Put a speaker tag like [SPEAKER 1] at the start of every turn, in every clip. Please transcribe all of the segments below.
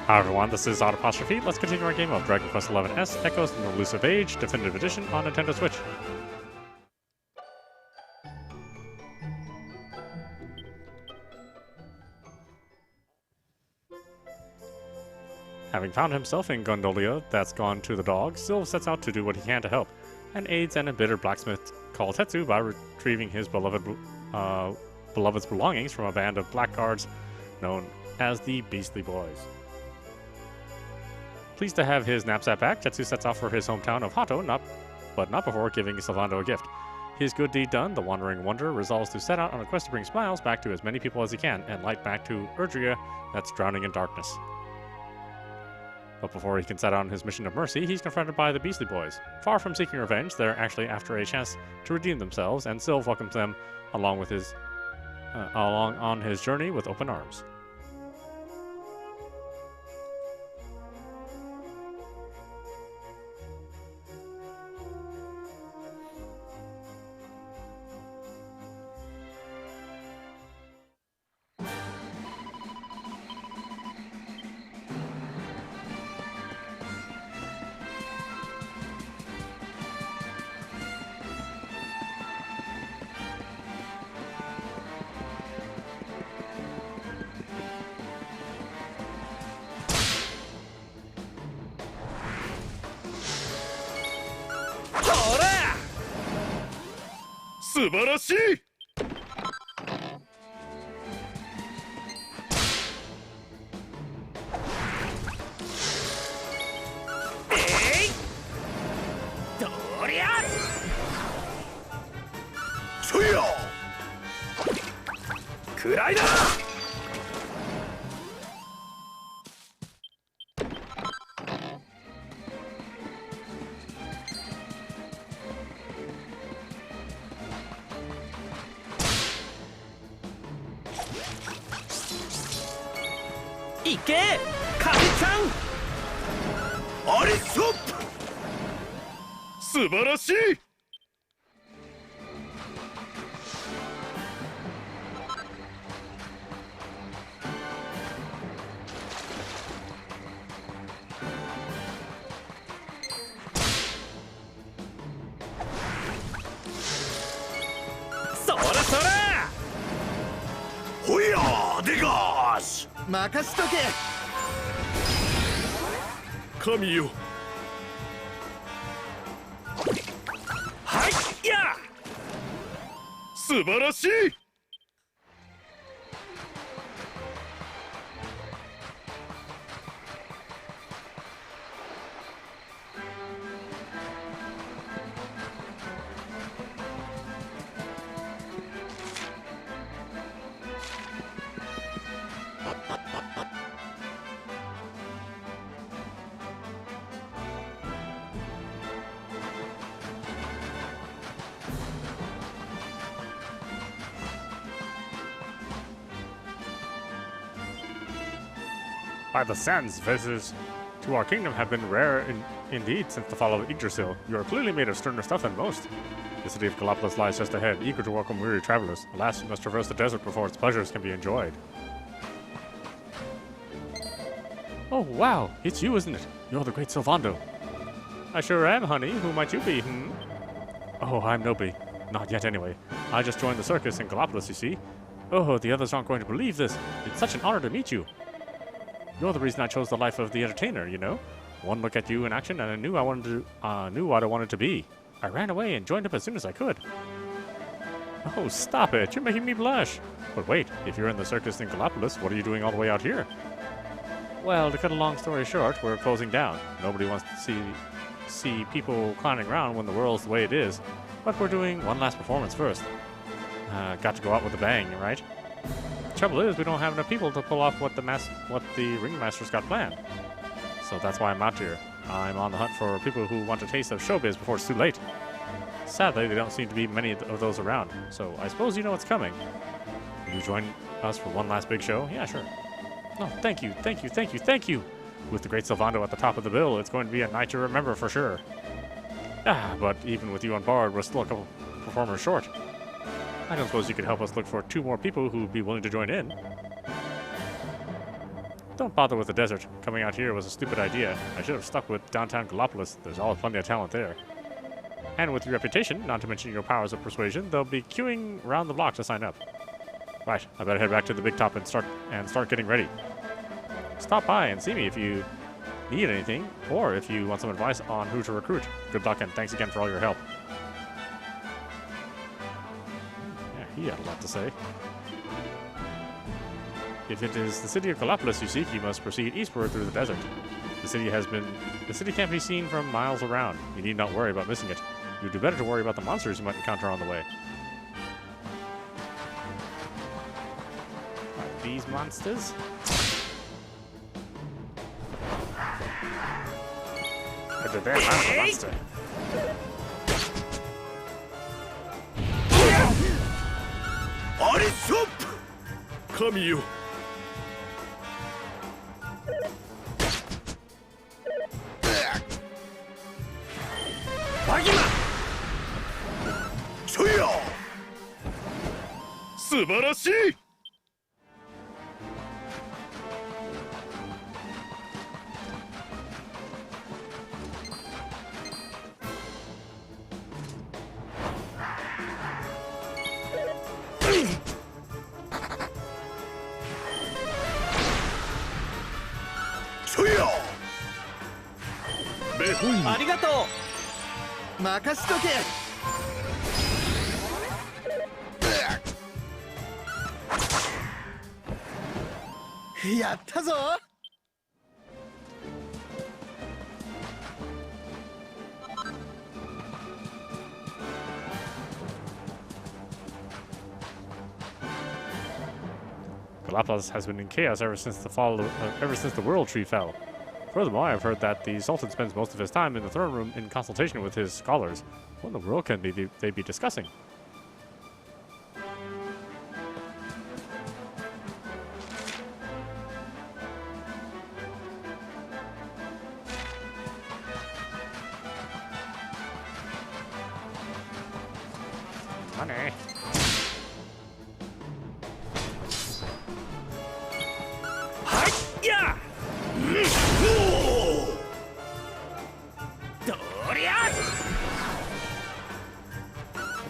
[SPEAKER 1] Hi everyone, this is audap. Let's continue our game of Dragon Quest XI's Echoes in the Elusive Age Definitive Edition on Nintendo Switch. Having found himself in Gondolia that's gone to the dog, Sylve sets out to do what he can to help, and aids an embittered blacksmith called Tetsu by retrieving his beloved's belongings from a band of blackguards known as the Beastly Boys. Pleased to have his knapsack back, Tetsu sets off for his hometown of Hato, but not before giving Sylvando a gift. His good deed done, the Wandering Wanderer resolves to set out on a quest to bring smiles back to as many people as he can, and light back to Erdrea that's drowning in darkness. But before he can set out on his mission of mercy, he's confronted by the Beastly Boys. Far from seeking revenge, they're actually after a chance to redeem themselves, and Sylve welcomes them along on his journey with open arms. By the sands, visitors to our kingdom have been rare indeed since the fall of Yggdrasil. You are clearly made of sterner stuff than most. The city of Galapagos lies just ahead, eager to welcome weary travelers. Alas, you must traverse the desert before its pleasures can be enjoyed. Oh, wow, it's you, isn't it? You're the great Sylvando. I sure am, honey. Who might you be, Oh, I'm nobody. Not yet, anyway. I just joined the circus in Galapagos, you see. Oh, the others aren't going to believe this. It's such an honor to meet you. You're the reason I chose the life of the entertainer, you know? One look at you in action and I knew knew what I wanted to be. I ran away and joined up as soon as I could. Oh, stop it. You're making me blush. But wait, if you're in the circus in Galapagos, what are you doing all the way out here? Well, to cut a long story short, we're closing down. Nobody wants to see people clowning around when the world's the way it is. But we're doing one last performance first. Got to go out with a bang, right? Trouble is, we don't have enough people to pull off what the ringmaster's got planned. So that's why I'm out here. I'm on the hunt for people who want a taste of showbiz before it's too late. Sadly, there don't seem to be many of those around, so I suppose you know what's coming. Will you join us for one last big show? Yeah, sure. Oh, thank you, thank you, thank you, thank you! With the great Sylvando at the top of the bill, it's going to be a night to remember for sure. But even with you on board, we're still a couple performers short. I don't suppose you could help us look for 2 more people who would be willing to join in. Don't bother with the desert. Coming out here was a stupid idea. I should have stuck with downtown Gallipolis. There's always plenty of talent there. And with your reputation, not to mention your powers of persuasion, they'll be queuing around the block to sign up. Right, I better head back to the big top and start getting ready. Stop by and see me if you need anything, or if you want some advice on who to recruit. Good luck and thanks again for all your help. Yeah, he had a lot to say. If it is the city of Gallipolis you seek, you must proceed eastward through the desert. The city can't be seen from miles around. You need not worry about missing it. You'd do better to worry about the monsters you might encounter on the way. Are these monsters? Or did they have a monster?
[SPEAKER 2] Come you. Subarashi!
[SPEAKER 3] Arigato! 任しとけ! Yatta zo!
[SPEAKER 1] Gallipolis has been in chaos ever since the World Tree fell. Furthermore, I've heard that the Sultan spends most of his time in the throne room in consultation with his scholars. What in the world can they be discussing? Money.
[SPEAKER 3] Hi-ya!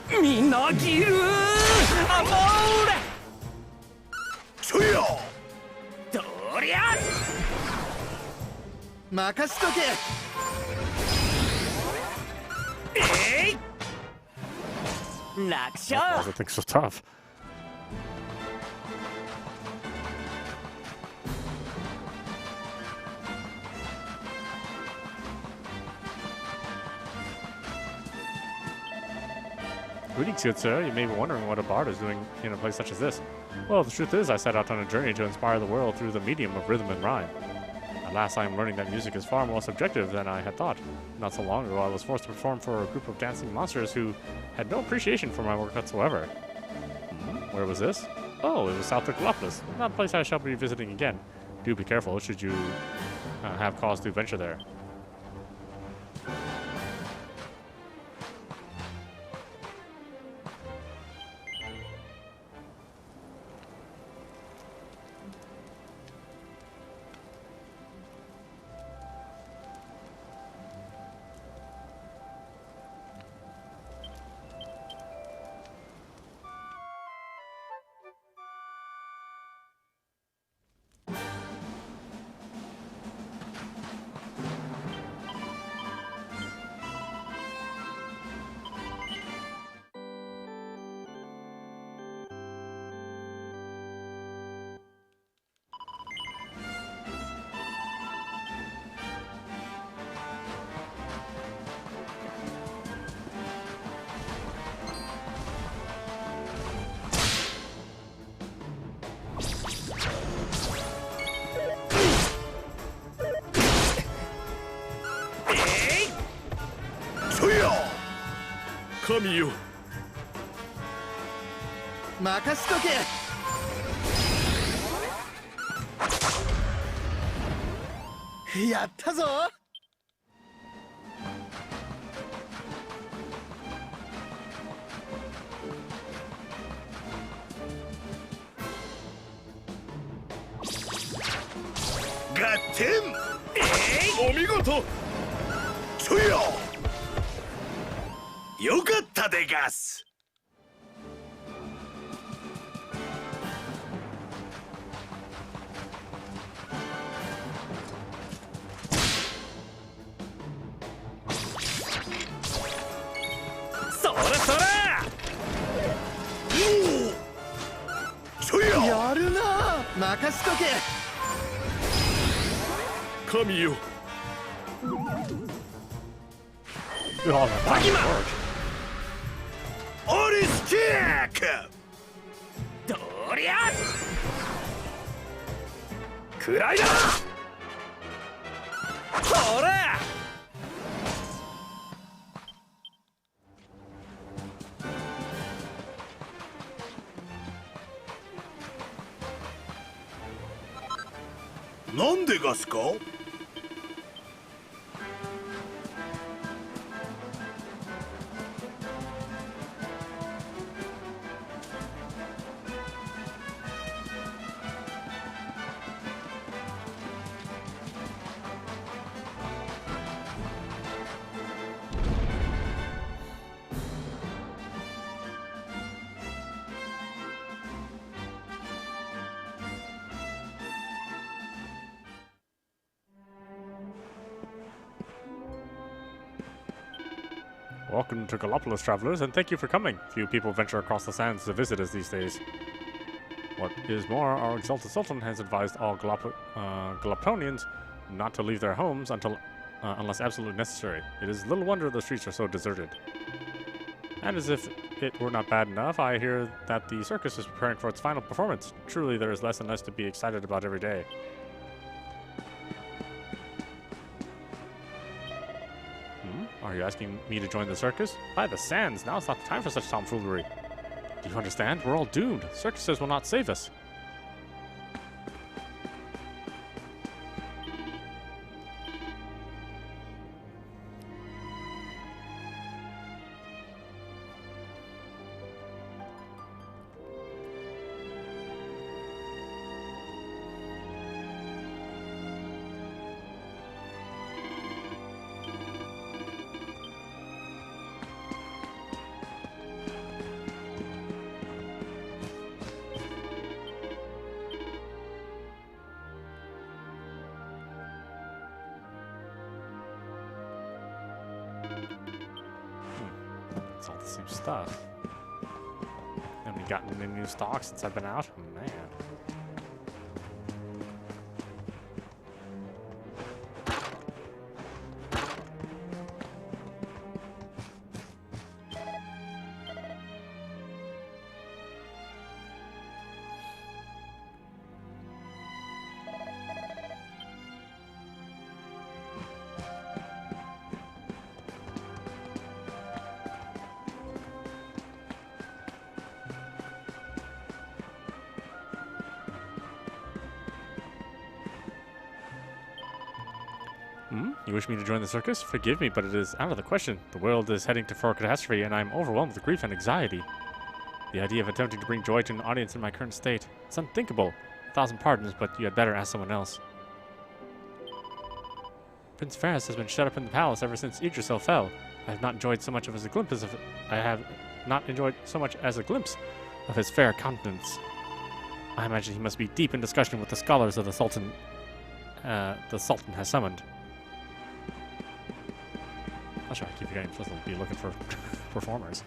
[SPEAKER 3] Minagiru! Amore!
[SPEAKER 2] Chuyo!
[SPEAKER 3] Dorian! 任しとけ! Hey! Laksha!
[SPEAKER 1] Why is that thing so tough? Greetings, good sir. You may be wondering what a bard is doing in a place such as this. Well, the truth is, I set out on a journey to inspire the world through the medium of rhythm and rhyme. Alas, I am learning that music is far more subjective than I had thought. Not so long ago, I was forced to perform for a group of dancing monsters who had no appreciation for my work whatsoever. Where was this? Oh, it was south of Gallipolis, not a place I shall be visiting again. Do be careful should you have cause to venture there.
[SPEAKER 2] Come you.
[SPEAKER 3] 任しとけ! Yatta zo! 点
[SPEAKER 2] お見事
[SPEAKER 3] ちょよよかったでガス
[SPEAKER 2] それそれ
[SPEAKER 3] ちょよやるな任しとけ
[SPEAKER 2] 神よ
[SPEAKER 1] Oh, that time worked.
[SPEAKER 3] オリスキック
[SPEAKER 2] どりゃくらいだほら
[SPEAKER 3] なんでガスか
[SPEAKER 1] Welcome to Galapagos, travelers, and thank you for coming. Few people venture across the sands to visit us these days. What is more, our exalted sultan has advised all Galapagonians not to leave their homes unless absolutely necessary. It is little wonder the streets are so deserted. And as if it were not bad enough, I hear that the circus is preparing for its final performance. Truly, there is less and less to be excited about every day. Are you asking me to join the circus? By the sands, now is not the time for such tomfoolery. Do you understand? We're all doomed. Circuses will not save us. It's all the same stuff. Haven't we gotten any new stock since I've been out? Man. You wish me to join the circus? Forgive me, but it is out of the question. The world is heading for catastrophe, and I am overwhelmed with grief and anxiety. The idea of attempting to bring joy to an audience in my current state, it's unthinkable. 1,000 pardons, but you had better ask someone else. Prince Fiercest has been shut up in the palace ever since Yggdrasil fell. I have not enjoyed so much as a glimpse of his fair countenance. I imagine he must be deep in discussion with the scholars of the Sultan has summoned. I'll try to keep forgetting I'm supposed to be looking for performers.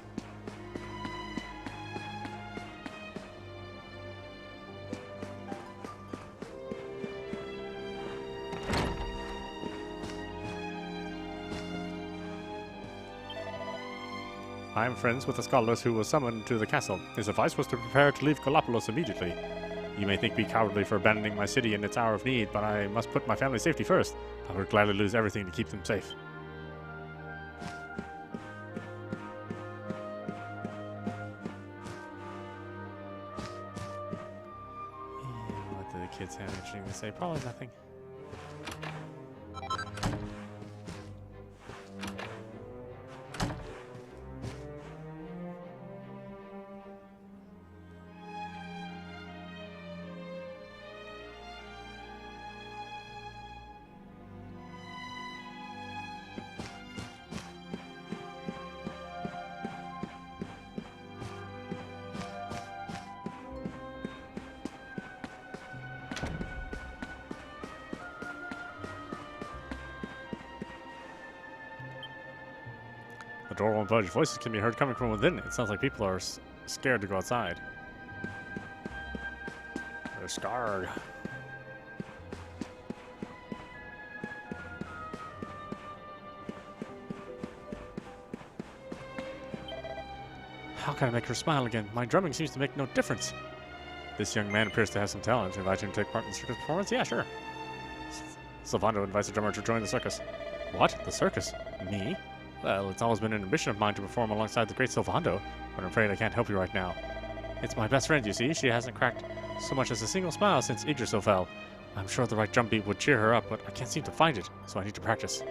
[SPEAKER 1] I am friends with the scholars who was summoned to the castle. His advice was to prepare to leave Galapagos immediately. You may think me cowardly for abandoning my city in its hour of need, but I must put my family's safety first. I would gladly lose everything to keep them safe. What do the kids have interesting to say? Probably nothing. door won't budge. Voices can be heard coming from within. It sounds like people are scared to go outside. They're scared. How can I make her smile again? My drumming seems to make no difference. This young man appears to have some talent. Invite him to take part in the circus performance? Yeah, sure. Sylvando invites the drummer to join the circus. What? The circus? Me? Well, it's always been an ambition of mine to perform alongside the great Sylvando, but I'm afraid I can't help you right now. It's my best friend, you see. She hasn't cracked so much as a single smile since Idrisil fell. I'm sure the right drum beat would cheer her up, but I can't seem to find it, so I need to practice.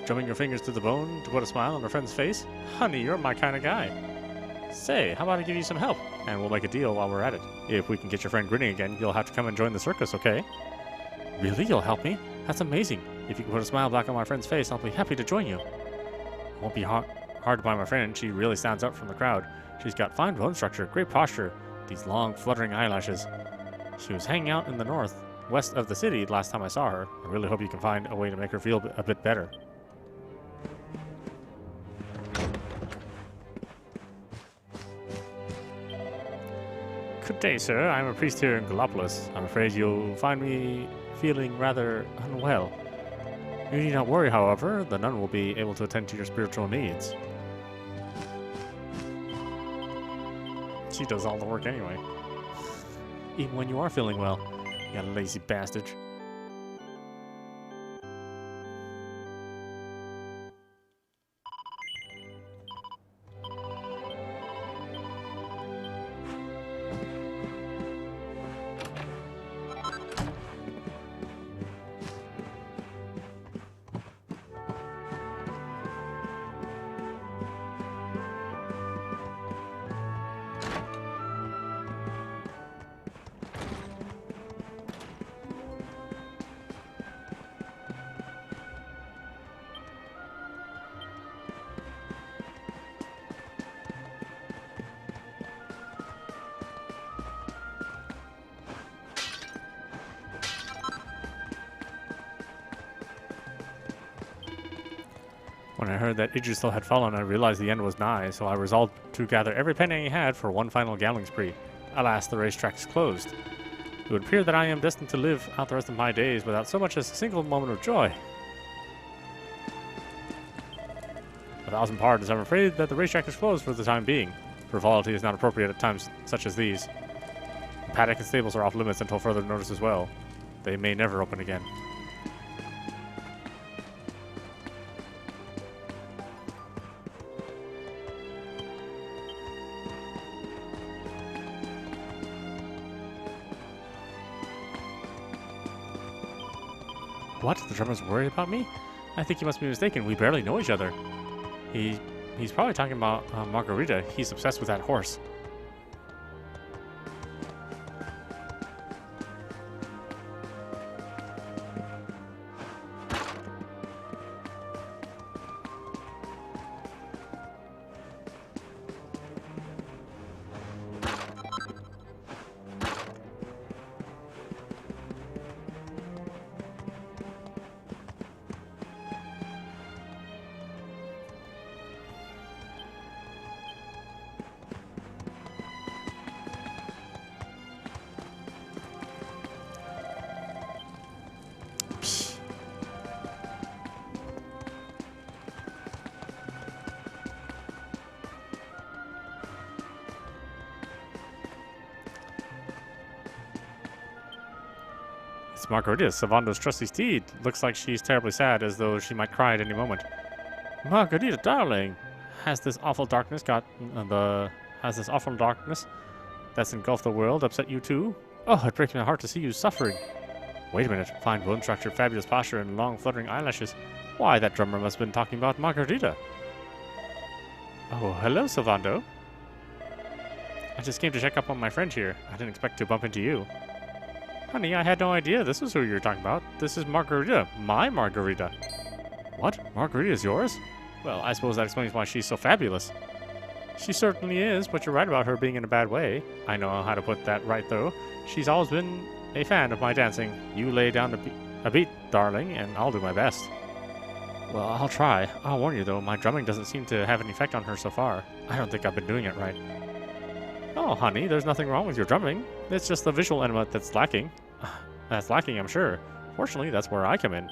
[SPEAKER 1] Drumming your fingers to the bone to put a smile on her friend's face? Honey, you're my kind of guy. Say, how about I give you some help, and we'll make a deal while we're at it. If we can get your friend grinning again, you'll have to come and join the circus, okay? Really? You'll help me? That's amazing. If you can put a smile back on my friend's face, I'll be happy to join you. It won't be hard to find my friend. She really stands out from the crowd. She's got fine bone structure, great posture, these long, fluttering eyelashes. She was hanging out in the northwest of the city last time I saw her. I really hope you can find a way to make her feel a bit better. Good day, sir. I'm a priest here in Gallipolis. I'm afraid you'll find me feeling rather unwell. You need not worry, however. The nun will be able to attend to your spiritual needs. She does all the work anyway. Even when you are feeling well. You lazy bastard. When I heard that Idrisil had fallen, I realized the end was nigh, so I resolved to gather every penny I had for one final gambling spree. Alas, the racetrack is closed. It would appear that I am destined to live out the rest of my days without so much as a single moment of joy. 1,000 pardons, I'm afraid that the racetrack is closed for the time being. Frivolity is not appropriate at times such as these. The paddock and stables are off limits until further notice as well. They may never open again. What? The drummer's worried about me? I think he must be mistaken. We barely know each other. He's probably talking about Margarita. He's obsessed with that horse. It's Margarita, Sylvando's trusty steed. Looks like she's terribly sad, as though she might cry at any moment. Margarita, darling, has this awful darkness that's engulfed the world upset you too? Oh, it breaks my heart to see you suffering. Wait a minute. Fine bone structure, fabulous posture, and long fluttering eyelashes. Why, that drummer must have been talking about Margarita. Oh, hello, Sylvando. I just came to check up on my friend here. I didn't expect to bump into you. Honey, I had no idea this was who you were talking about. This is Margarita, my Margarita. What? Margarita is yours? Well, I suppose that explains why she's so fabulous. She certainly is, but you're right about her being in a bad way. I know how to put that right, though. She's always been a fan of my dancing. You lay down a beat, darling, and I'll do my best. Well, I'll try. I'll warn you, though, my drumming doesn't seem to have an effect on her so far. I don't think I've been doing it right. Oh, honey, there's nothing wrong with your drumming. It's just the visual element that's lacking. That's lacking, I'm sure. Fortunately, that's where I come in.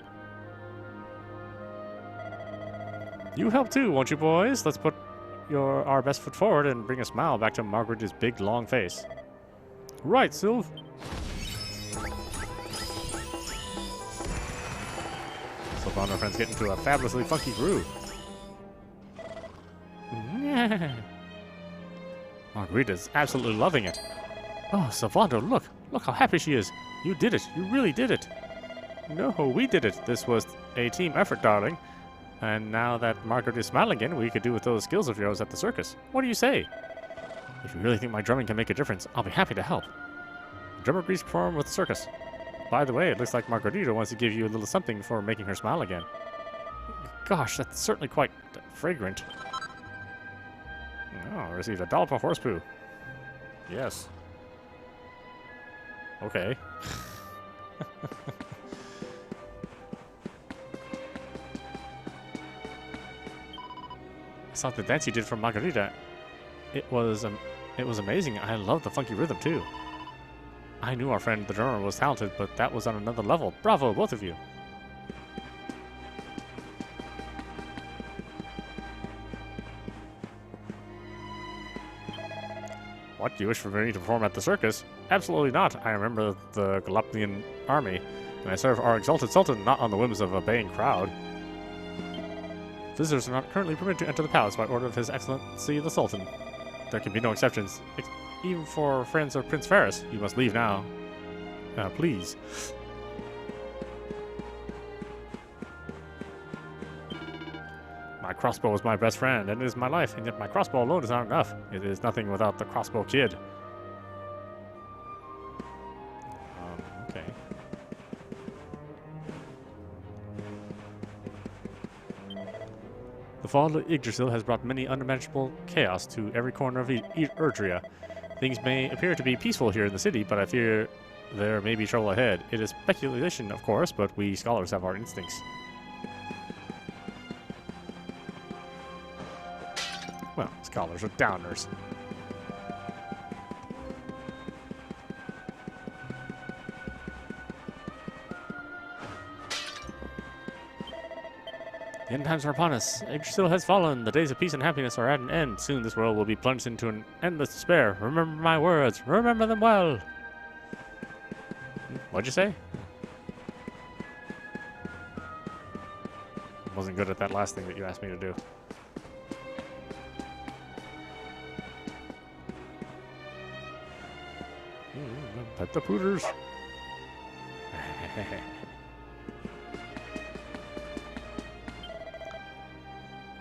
[SPEAKER 1] You help too, won't you, boys? Let's put our best foot forward and bring a smile back to Margaret's big, long face. Right, Sylv. So far, our friends get into a fabulously funky groove. Margarita's absolutely loving it. Oh, Sylvando, look! Look how happy she is! You did it! You really did it! No, we did it! This was a team effort, darling. And now that Margaret is smiling again, we could do with those skills of yours at the circus. What do you say? If you really think my drumming can make a difference, I'll be happy to help. The drummer agrees to perform with the circus. By the way, it looks like Margarita wants to give you a little something for making her smile again. Gosh, that's certainly quite fragrant. Oh, I received a dollop of horse poo. Yes. Okay. I saw the dance you did for Margarita. It was amazing. I love the funky rhythm too. I knew our friend the drummer was talented, but that was on another level. Bravo, both of you. What, do you wish for me to perform at the circus? Absolutely not. I remember the Galapnian army, and I serve our exalted sultan, not on the whims of a baying crowd. Visitors are not currently permitted to enter the palace by order of His Excellency the Sultan. There can be no exceptions, even for friends of Prince Ferris. You must leave now. Please. My crossbow is my best friend, and it is my life, and yet my crossbow alone is not enough. It is nothing without the crossbow kid. Okay. The fall of Yggdrasil has brought many unmanageable chaos to every corner of Erdrea. Things may appear to be peaceful here in the city, but I fear there may be trouble ahead. It is speculation, of course, but we scholars have our instincts. Well, scholars are downers. The end times are upon us. Yggdrasil has fallen. The days of peace and happiness are at an end. Soon this world will be plunged into an endless despair. Remember my words. Remember them well. What'd you say? Wasn't good at that last thing that you asked me to do. Pet the pooters.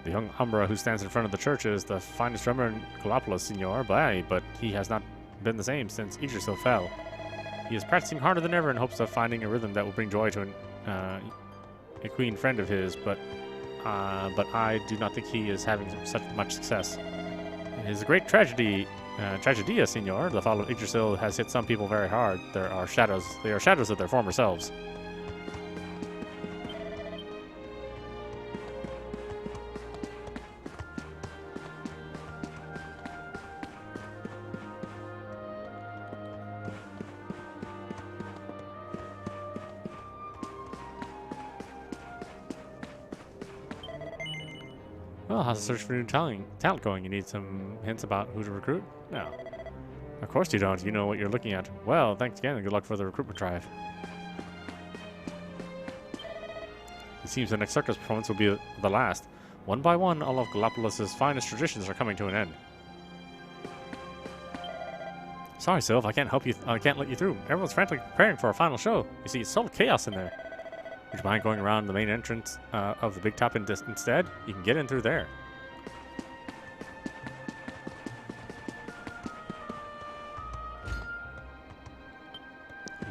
[SPEAKER 1] The young Umbra who stands in front of the church is the finest drummer in Galapagos, Signor, but he has not been the same since Yggdrasil fell. He is practicing harder than ever in hopes of finding a rhythm that will bring joy to a queen friend of his, but I do not think he is having such much success. It is a great tragedy, tragedia, Signor. The fall of Yggdrasil has hit some people very hard. They are shadows of their former selves. Well, how's the search for new talent going? You need some hints about who to recruit? No. Of course you don't. You know what you're looking at. Well, thanks again, and good luck for the recruitment drive. It seems the next circus performance will be the last. One by one, all of Galapagos' finest traditions are coming to an end. Sorry, Sylv, I can't help you. I can't let you through. Everyone's frantically preparing for a final show. You see, it's total chaos in there. Would you mind going around the main entrance of the big top instead? You can get in through there.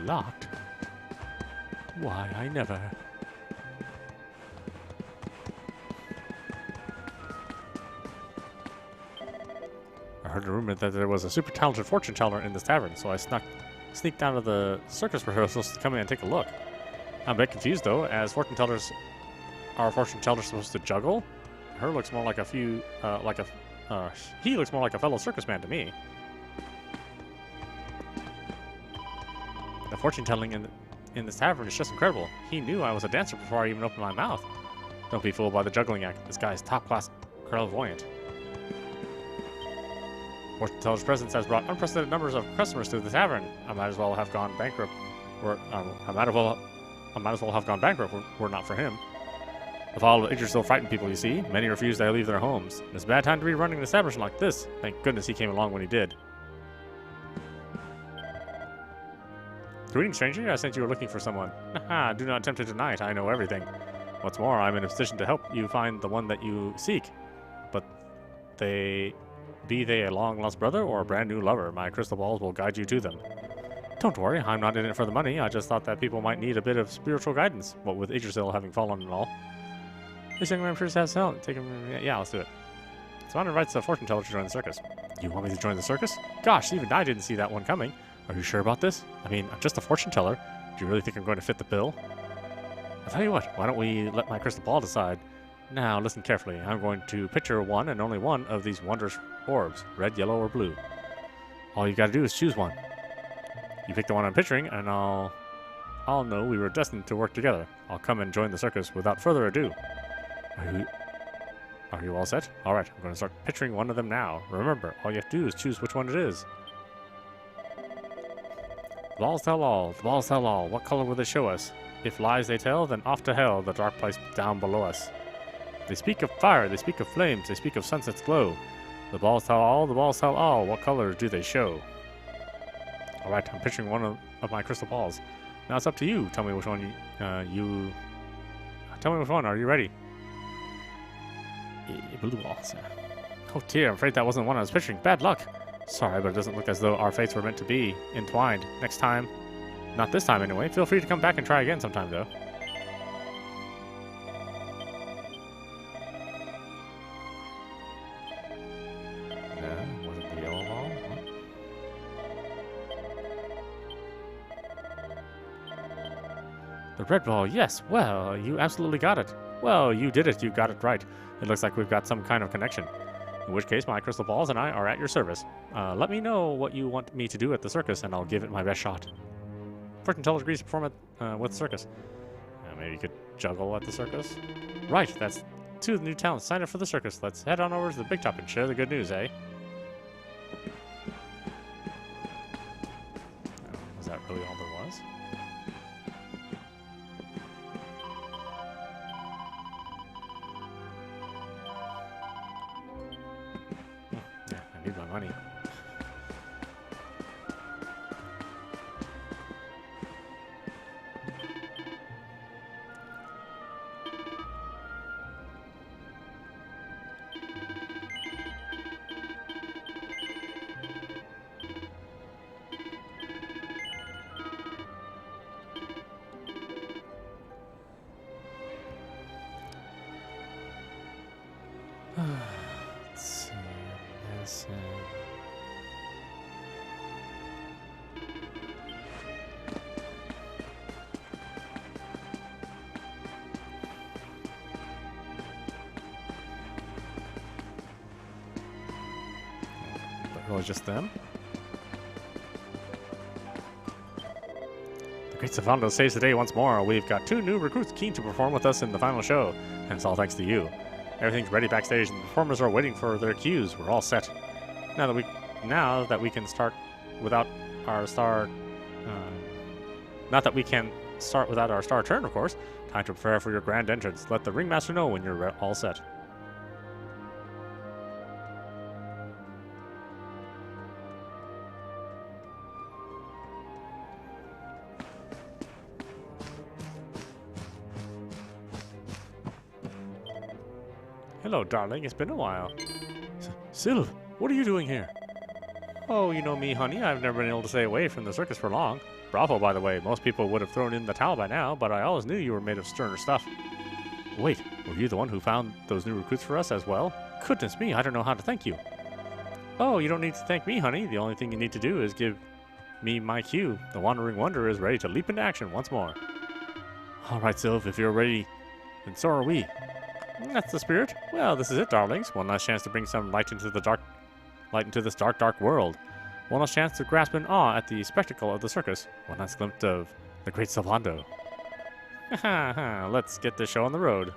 [SPEAKER 1] Locked? Why, I never. I heard a rumor that there was a super talented fortune teller in this tavern, so I sneaked out of the circus rehearsals to come in and take a look. I'm a bit confused though, as fortune tellers our fortune teller supposed to juggle? Her looks more like a few, he looks more like a fellow circus man to me. The fortune telling in this tavern is just incredible. He knew I was a dancer before I even opened my mouth. Don't be fooled by the juggling act. This guy is top-class clairvoyant. Fortune teller's presence has brought unprecedented numbers of customers to the tavern. I might as well have gone bankrupt, I might as well have gone bankrupt were it not for him. The fall of Yggdrasil frightened people, you see. Many refused to leave their homes. It's a bad time to be running an establishment like this. Thank goodness he came along when he did. Greetings, stranger. I sent you were looking for someone. Haha, do not attempt to deny it. I know everything. What's more, I'm in a position to help you find the one that you seek. But be they a long-lost brother or a brand-new lover, my crystal balls will guide you to them. Don't worry, I'm not in it for the money. I just thought that people might need a bit of spiritual guidance, what with Yggdrasil having fallen and all. This young man sure has help. Take him. Yeah, let's do it. Someone invites the fortune teller to join the circus. You want me to join the circus? Gosh, even I didn't see that one coming. Are you sure about this? I mean, I'm just a fortune teller. Do you really think I'm going to fit the bill? I'll tell you what, why don't we let my crystal ball decide? Now, listen carefully. I'm going to picture one and only one of these wondrous orbs, red, yellow, or blue. All you gotta do is choose one. You pick the one I'm picturing, and I'll know we were destined to work together. I'll come and join the circus without further ado. Are you all set? Alright, I'm going to start picturing one of them now. Remember, all you have to do is choose which one it is. The balls tell all, the balls tell all. What color will they show us? If lies they tell, then off to hell, the dark place down below us. They speak of fire, they speak of flames, they speak of sunset's glow. The balls tell all, the balls tell all. What color do they show? Alright, I'm picturing one of my crystal balls. Now it's up to you. Tell me which one Tell me which one. Are you ready? Blue balls. Oh dear, I'm afraid that wasn't one I was picturing. Bad luck. Sorry, but it doesn't look as though our fates were meant to be entwined. Next time. Not this time, anyway. Feel free to come back and try again sometime, though. No, wasn't the yellow ball? The red ball, yes. Well, you absolutely got it. Well, you did it. You got it right. It looks like we've got some kind of connection. In which case, my crystal balls and I are at your service. Let me know what you want me to do at the circus, and I'll give it my best shot. Fortune teller agrees to perform with the circus. Maybe you could juggle at the circus? Right, that's 2 new talents. Sign up for the circus. Let's head on over to the big top and share the good news, eh? Was that really all there was? I need my money. Let's see. Listen. But really just them? The Great Sylvando saves the day once more. We've got 2 new recruits keen to perform with us in the final show, and it's all thanks to you. Everything's ready backstage, and the performers are waiting for their cues. We're all set. Now that we can start without our star, not that we can start without our star turn, of course. Time to prepare for your grand entrance. Let the ringmaster know when you're all set. Hello, darling. It's been a while. Sylv, what are you doing here? Oh, you know me, honey. I've never been able to stay away from the circus for long. Bravo, by the way. Most people would have thrown in the towel by now, but I always knew you were made of sterner stuff. Wait, were you the one who found those new recruits for us as well? Goodness me, I don't know how to thank you. Oh, you don't need to thank me, honey. The only thing you need to do is give me my cue. The Wandering Wonder is ready to leap into action once more. All right, Sylv, if you're ready And so are we. That's the spirit. Well, this is it, darlings. One last chance to bring some light into this dark, dark world. One last chance to grasp in awe at the spectacle of the circus. One last glimpse of the great Salvando. Let's get this show on the road.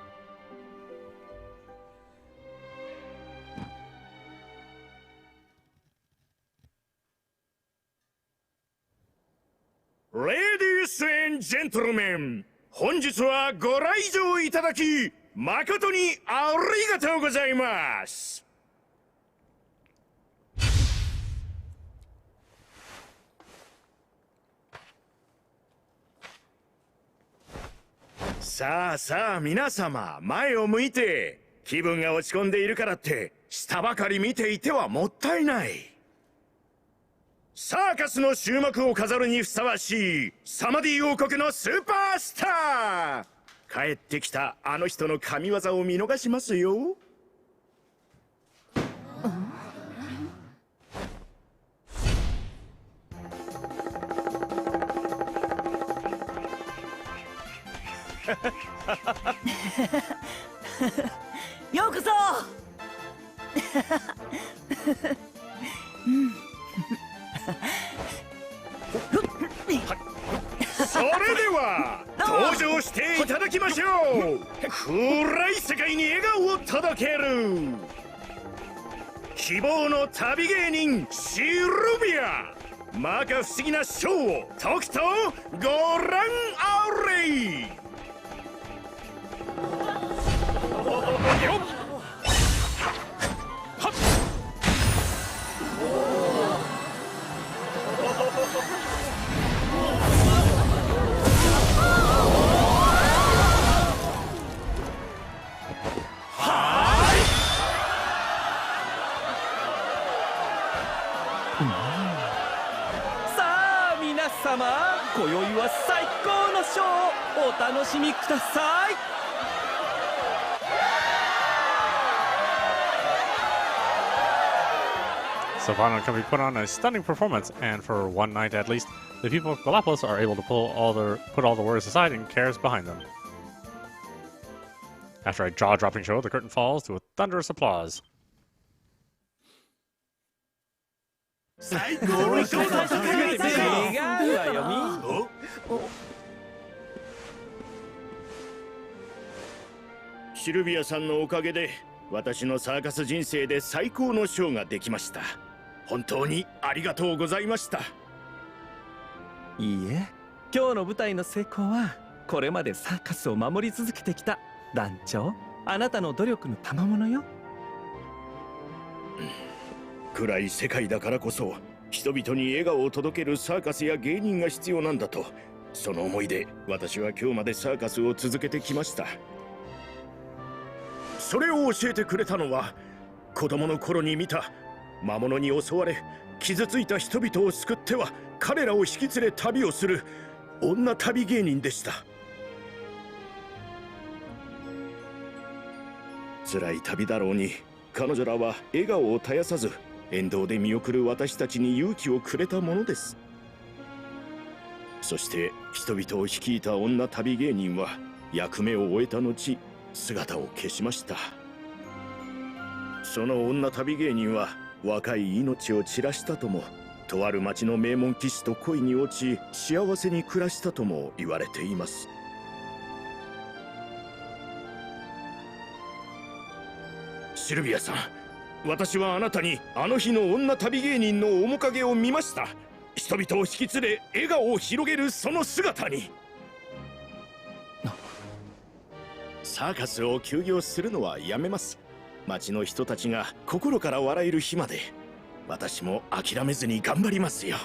[SPEAKER 2] Ladies and gentlemen, 本日はご来場いただき誠にありがとうございます。さあさあ皆様、前を向いて。気分が落ち込んでいるからって下ばかり見ていてはもったいない。サーカスの終幕を飾るにふさわしいサマディ王国のスーパースター、帰ってきたあの人の神業を見逃しますよ。
[SPEAKER 4] ようこそ
[SPEAKER 2] それでは登場していただきましょう。暗い世界に笑顔を届ける希望の旅芸人シルビア、摩訶不思議なショーをとくとご覧あれ。よっ
[SPEAKER 5] 様、今宵は最高のショーをお楽しみください。
[SPEAKER 1] Sylvando and company put on a stunning performance, and for one night at least, the people of Galapagos are able to put all the worries aside and cares behind them. After a jaw-dropping show, the curtain falls to a thunderous applause.
[SPEAKER 2] 最高のショーだ。
[SPEAKER 5] 違うわよみ。
[SPEAKER 2] シルビアさんのおかげで私のサーカス人生で最高のショーができました。本当にありがとうございました。
[SPEAKER 5] いいえ、今日の舞台の成功はこれまでサーカスを守り続けてきた団長、あなたの努力の賜物よ。
[SPEAKER 2] 暗い世界だからこそ人々に笑顔を届けるサーカスや芸人が必要なんだと、その思いで私は今日までサーカスを続けてきました。それを教えてくれたのは子供の頃に見た魔物に襲われ傷ついた人々を救っては彼らを引き連れ旅をする女旅芸人でした。辛い旅だろうに彼女らは笑顔を絶やさず沿道で見送る私たちに勇気をくれたものです。そして人々を率いた女旅芸人は役目を終えた後姿を消しました。その女旅芸人は若い命を散らしたとも、とある町の名門騎士と恋に落ち幸せに暮らしたとも言われています。シルビアさん、私はあなたにあの日の女旅芸人の面影を見ました。人々を引き連れ笑顔を広げるその姿に。サーカスを休業するのはやめます。町の人たちが心から笑える日まで私も諦めずに頑張りますよ。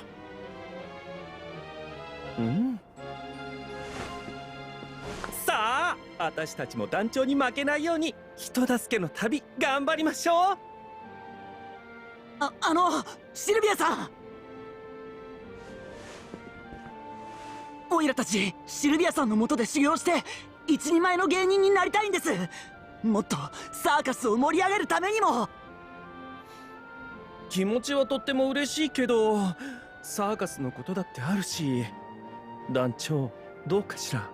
[SPEAKER 5] さあ、私たちも団長に負けないように人助けの旅頑張りましょう。
[SPEAKER 4] シルビアさん、オイラたちシルビアさんの下で修行して一人前の芸人になりたいんです。もっとサーカスを盛り上げるためにも。
[SPEAKER 5] 気持ちはとっても嬉しいけど、サーカスのことだってあるし、団長どうかしら。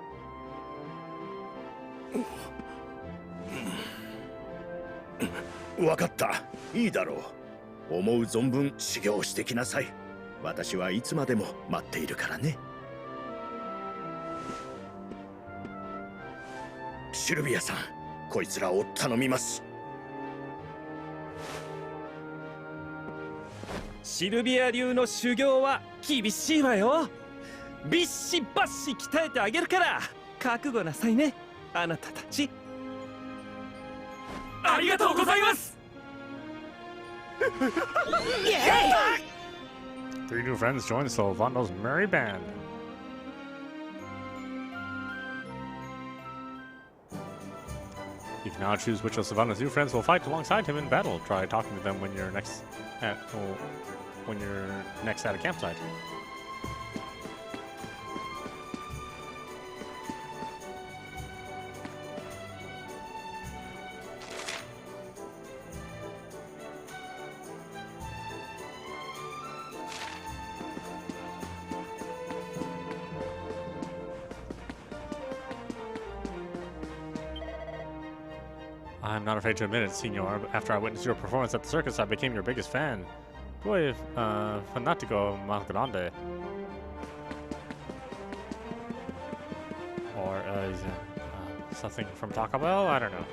[SPEAKER 2] わかった。いいだろう。思う存分修行してきなさい。私はいつまでも待っているからね。シルビアさん、こいつらを頼みます。
[SPEAKER 5] シルビア流の修行は厳しいわよ。ビッシバッシ鍛えてあげるから覚悟なさいね、あなたたち。ありがとうございます。
[SPEAKER 1] Three new friends join Sylvando's merry band. You can now choose which of Sylvando's new friends will fight alongside him in battle. Try talking to them when you're next at a campsite. I'm not afraid to admit it, Signor. After I witnessed your performance at the circus, I became your biggest fan. Boy, fanatico más grande. Or, something from Taco Bell? I don't know.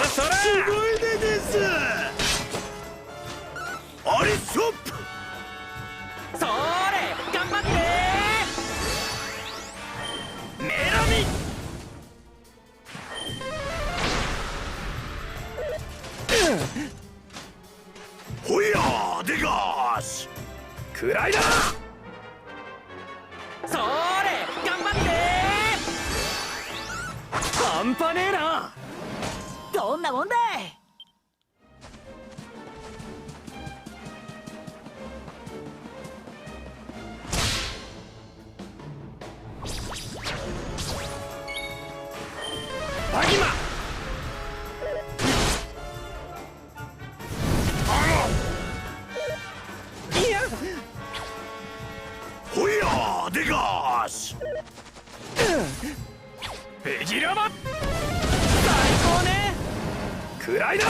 [SPEAKER 2] すごいでです。あれストップ。
[SPEAKER 5] それ頑張ってメラミ。
[SPEAKER 2] ほいやーでがーす。くらいだ。
[SPEAKER 5] それ頑張って半端ねえな。
[SPEAKER 4] どんなもんだい。
[SPEAKER 2] バギマ
[SPEAKER 5] いや
[SPEAKER 2] ほいやーでがーす。ベジラマ
[SPEAKER 5] 最高ね。
[SPEAKER 2] くらいだ。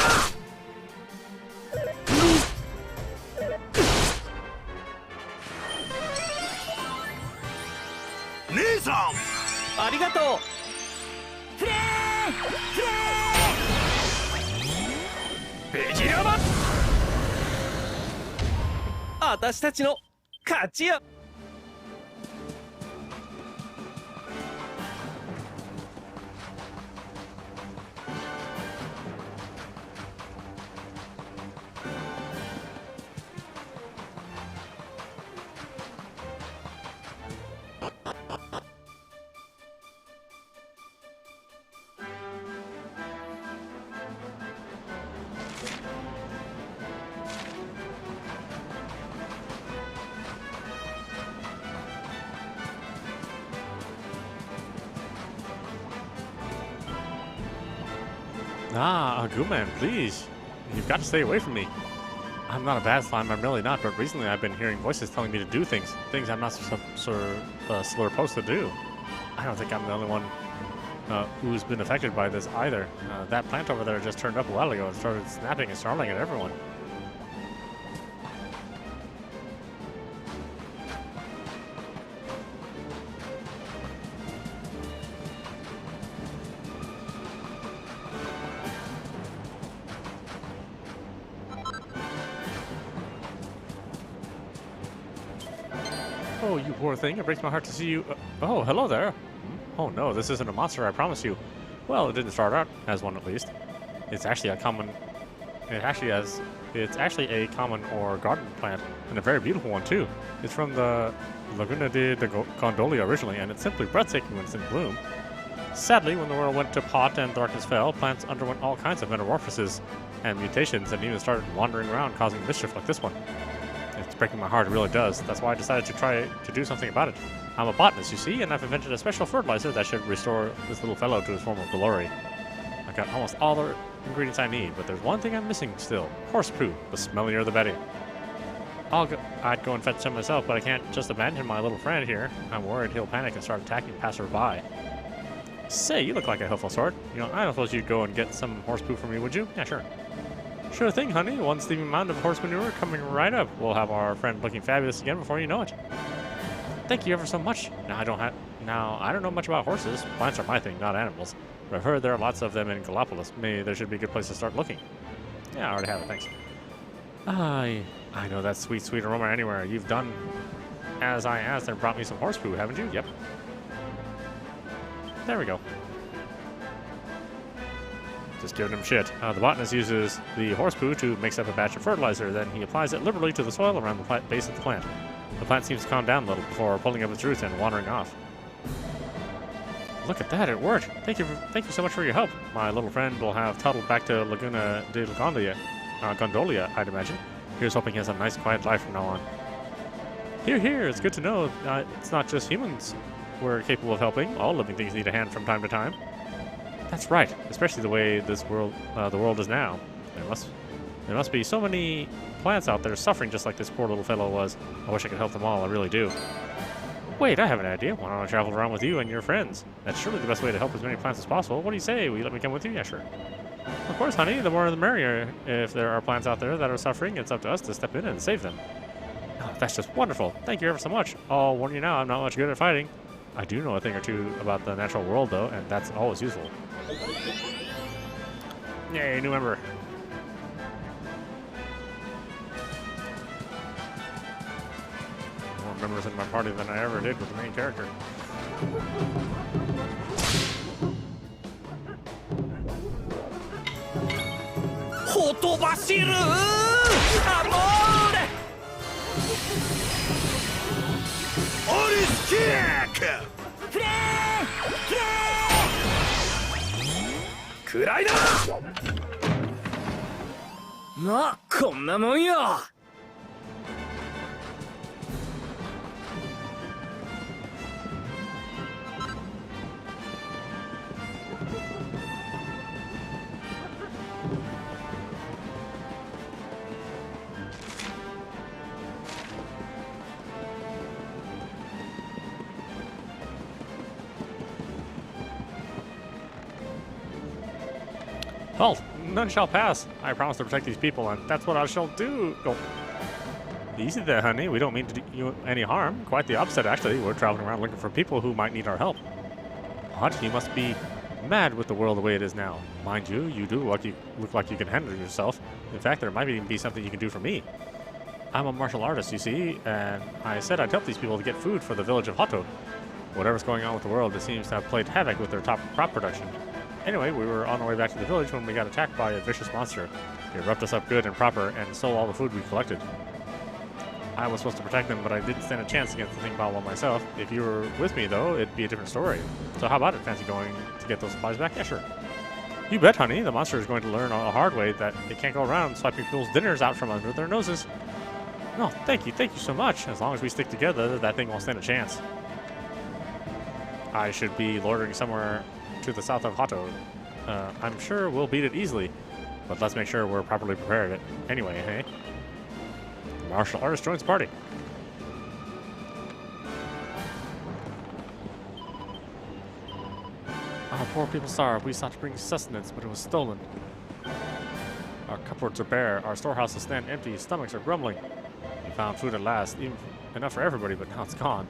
[SPEAKER 2] 姉さん
[SPEAKER 5] ありがとう。
[SPEAKER 4] フレーフレ
[SPEAKER 2] ベジラマ。
[SPEAKER 5] 私たちの勝ちや。
[SPEAKER 1] Ah, Aguman, please. You've got to stay away from me. I'm not a bad slime, I'm really not, but recently I've been hearing voices telling me to do things I'm not supposed to do. I don't think I'm the only one who's been affected by this either. That plant over there just turned up a while ago and started snapping and snarling at everyone. Oh, you poor thing. It breaks my heart to see you. Oh, hello there. Oh no, this isn't a monster, I promise you. Well, it didn't start out as one, at least. It's actually a common or garden plant, and a very beautiful one too. It's from the Laguna de Gondolia originally, and it's simply breathtaking when it's in bloom. Sadly, when the world went to pot and darkness fell, plants underwent all kinds of metamorphoses and mutations, and even started wandering around causing mischief like this one. It's breaking my heart, it really does. That's why I decided to try to do something about it. I'm a botanist, you see, and I've invented a special fertilizer that should restore this little fellow to his former glory. I've got almost all the ingredients I need, but there's one thing I'm missing still. Horse poo. The smellier the better. I'd go and fetch some myself, but I can't just abandon my little friend here. I'm worried he'll panic and start attacking passerby. Say, you look like a helpful sort. You know, I don't suppose you'd go and get some horse poo for me, would you? Yeah, sure. Sure thing, honey. One steaming mound of horse manure coming right up. We'll have our friend looking fabulous again before you know it. Thank you ever so much. Now, I don't know much about horses. Plants are my thing, not animals. But I've heard there are lots of them in Galapagos. Maybe there should be a good place to start looking. Yeah, I already have it, thanks. I know that sweet, sweet aroma anywhere. You've done as I asked and brought me some horse poo, haven't you? Yep. There we go. Just giving him shit. The botanist uses the horse poo to mix up a batch of fertilizer, then he applies it liberally to the soil around the base of the plant. The plant seems to calm down a little before pulling up its roots and wandering off. Look at that, it worked. Thank you so much for your help. My little friend will have toddled back to Laguna de Gondolia, I'd imagine. Here's hoping he has a nice, quiet life from now on. Here, it's good to know it's not just humans we're capable of helping. All living things need a hand from time to time. That's right, especially the way the world is now. There must be so many plants out there suffering just like this poor little fellow was. I wish I could help them all, I really do. Wait, I have an idea. Why don't I travel around with you and your friends? That's surely the best way to help as many plants as possible. What do you say? Will you let me come with you? Yeah, sure. Of course, honey, the more the merrier. If there are plants out there that are suffering, it's up to us to step in and save them. Oh, that's just wonderful. Thank you ever so much. I'll warn you now, I'm not much good at fighting. I do know a thing or two about the natural world, though, and that's always useful. Yay, new member. More members in my party than I ever did with the main character.
[SPEAKER 2] Oris kick! くらいだ！
[SPEAKER 4] まあ、こんなもんよ。
[SPEAKER 1] Well, none shall pass. I promise to protect these people, and that's what I shall do. Oh. Easy there, honey. We don't mean to do you any harm. Quite the opposite, actually. We're traveling around looking for people who might need our help. What? You must be mad with the world the way it is now. Mind you, you do look like you can handle yourself. In fact, there might even be something you can do for me. I'm a martial artist, you see, and I said I'd help these people to get food for the village of Hato. Whatever's going on with the world, it seems to have played havoc with their crop production. Anyway, we were on our way back to the village when we got attacked by a vicious monster. It roughed us up good and proper and stole all the food we collected. I was supposed to protect them, but I didn't stand a chance against the thing by myself. If you were with me, though, it'd be a different story. So how about it? Fancy going to get those supplies back? Yeah, sure. You bet, honey. The monster is going to learn a hard way that it can't go around swiping people's dinners out from under their noses. No, thank you so much. As long as we stick together, that thing won't stand a chance. I should be loitering somewhere to the south of Hato. I'm sure we'll beat it easily, but let's make sure we're properly prepared anyway, hey? Martial artist joins party. Our poor people starved. We sought to bring sustenance, but it was stolen. Our cupboards are bare. Our storehouses stand empty. Stomachs are grumbling. We found food at last, even enough for everybody, but now it's gone.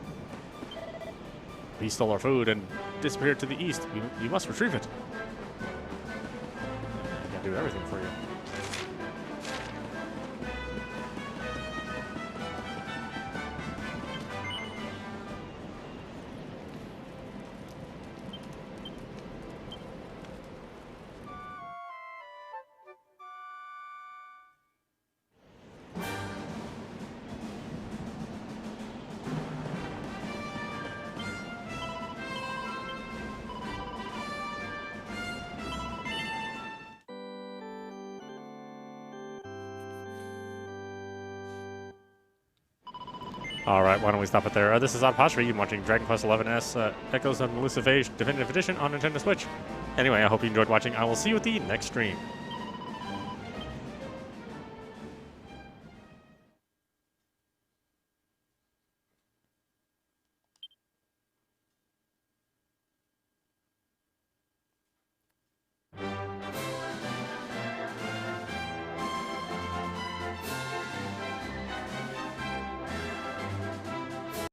[SPEAKER 1] We stole our food and disappeared to the east. You must retrieve it. I can do everything for you. Alright, why don't we stop it there? This is audap. You're watching Dragon Quest XI's Echoes of Elusive Age Definitive Edition on Nintendo Switch. Anyway, I hope you enjoyed watching. I will see you at the next stream.